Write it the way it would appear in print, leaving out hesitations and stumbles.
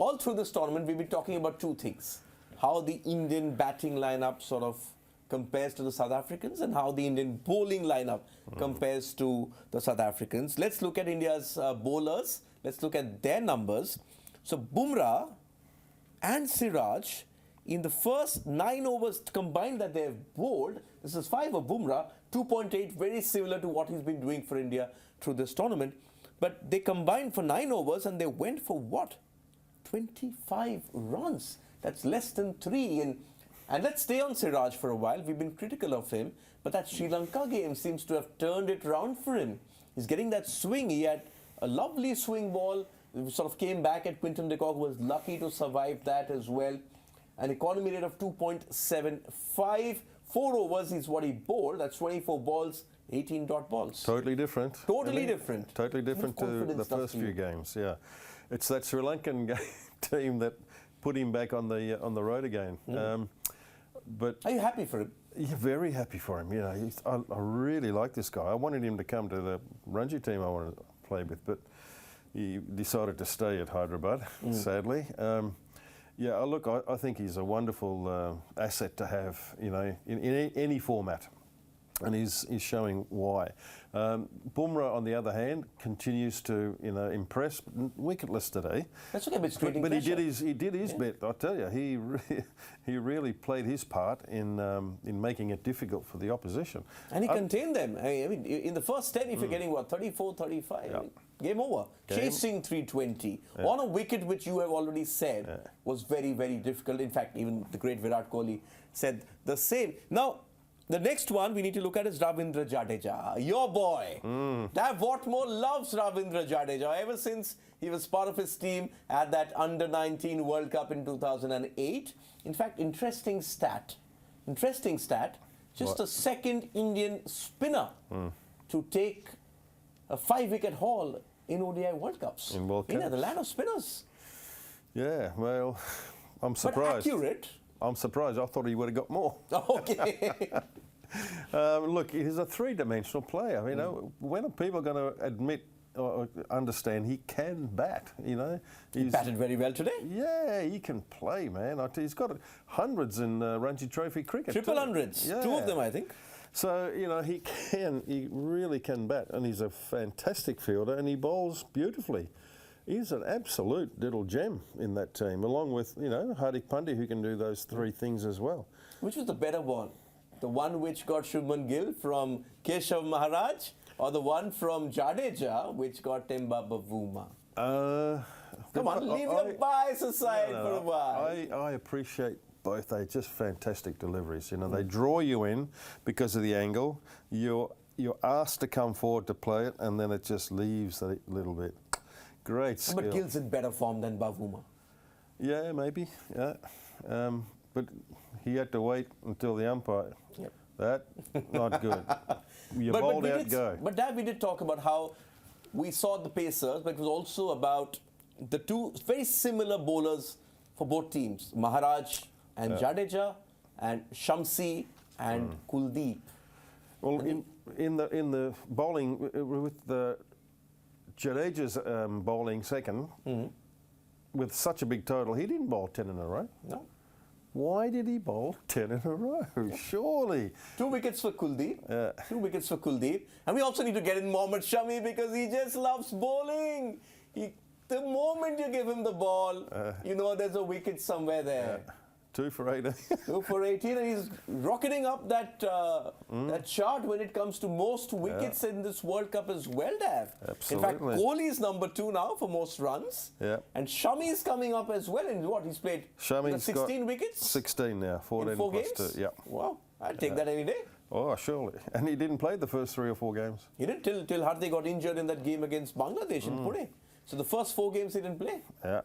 all through this tournament, we've been talking about two things. How the Indian batting lineup sort of compares to the South Africans and how the Indian bowling lineup compares to the South Africans. Let's look at India's bowlers. Let's look at their numbers. So Bumrah and Siraj, in the first 9 overs combined that they've bowled, this is 5 of Bumrah, 2.8, very similar to what he's been doing for India through this tournament. But they combined for 9 overs and they went for what? 25 runs. That's less than 3. And let's stay on Siraj for a while. We've been critical of him, but that Sri Lanka game seems to have turned it round for him. He's getting that swing. He had a lovely swing ball. It sort of came back at Quinton de Kock, was lucky to survive that as well. An economy rate of 2.75. 4 overs is what he bowled. That's 24 balls, 18 dot balls. Totally different. Totally different. Totally different to the first few games, yeah. It's that Sri Lankan team that put him back on the road again. But are you happy for him? Yeah, very happy for him. You know, I really like this guy. I wanted him to come to the Ranji team I wanted to play with, but he decided to stay at Hyderabad, sadly. Yeah, look, I think he's a wonderful asset to have, you know, in any format. And he's showing why. Bumrah, on the other hand, continues to impress. Wicketless today. That's okay, but he did his bit. I tell you, he really played his part in making it difficult for the opposition. And he contained them. I mean, in the first 10, if you're getting what 34, 35, Yep. game over. Chasing 320 on a wicket which you have already said was very, very difficult. In fact, even the great Virat Kohli said the same. Now, the next one we need to look at is Ravindra Jadeja, your boy. Dav Whatmore loves Ravindra Jadeja ever since he was part of his team at that Under-19 World Cup in 2008. In fact, interesting stat, just a second Indian spinner to take a 5-wicket haul in ODI World Cups. In World Cups. Yeah, the land of spinners. Yeah, well, I'm surprised. But accurate. I'm surprised. I thought he would have got more. Okay. Look, he's a three-dimensional player. You know, when are people going to admit or understand he can bat? You know, He batted very well today. Yeah, he can play, man. He's got hundreds in Ranji Trophy cricket. Triple hundreds. Yeah. 2 of them, I think. So, you know, he really can bat, and he's a fantastic fielder, and he bowls beautifully. He's an absolute little gem in that team, along with, you know, Hardik Pandya, who can do those 3 things as well. Which was the better one? The one which got Shubman Gill from Keshav Maharaj, or the one from Jadeja, which got Temba Bavuma? Come on, leave your bias aside for a while. I appreciate both. They're just fantastic deliveries. You know, they draw you in because of the angle. You're asked to come forward to play it, and then it just leaves a little bit. Great skill. But Gill's in better form than Bavuma. Yeah, maybe. Yeah, but he had to wait until the umpire. Yep. That not good. You bowled out, go. But Dad, we did talk about how we saw the Pacers, but it was also about the 2 very similar bowlers for both teams, Maharaj and Jadeja, and Shamsi and Kuldeep. Well, in the bowling with the Jadeja's bowling second, with such a big total, he didn't bowl 10 in a row. No. Why did he bowl 10 in a row? Surely. 2 wickets for Kuldeep. Yeah. 2 wickets for Kuldeep. And we also need to get in Mohammad Shami because he just loves bowling. The moment you give him the ball, you know there's a wicket somewhere there. 2 for 18. 2 for 18, and he's rocketing up that that chart when it comes to most wickets in this World Cup as well, Dav. Absolutely. In fact, Kohli is number 2 now for most runs. Yeah. And Shami is coming up as well. In what? He's played 16 wickets? 16 now, 14 in 4 plus games? 2. Yeah. Wow, I'd take that any day. Oh, surely. And he didn't play the first 3 or 4 games. He didn't till Hardik got injured in that game against Bangladesh in Pune. So the first 4 games he didn't play. Yeah.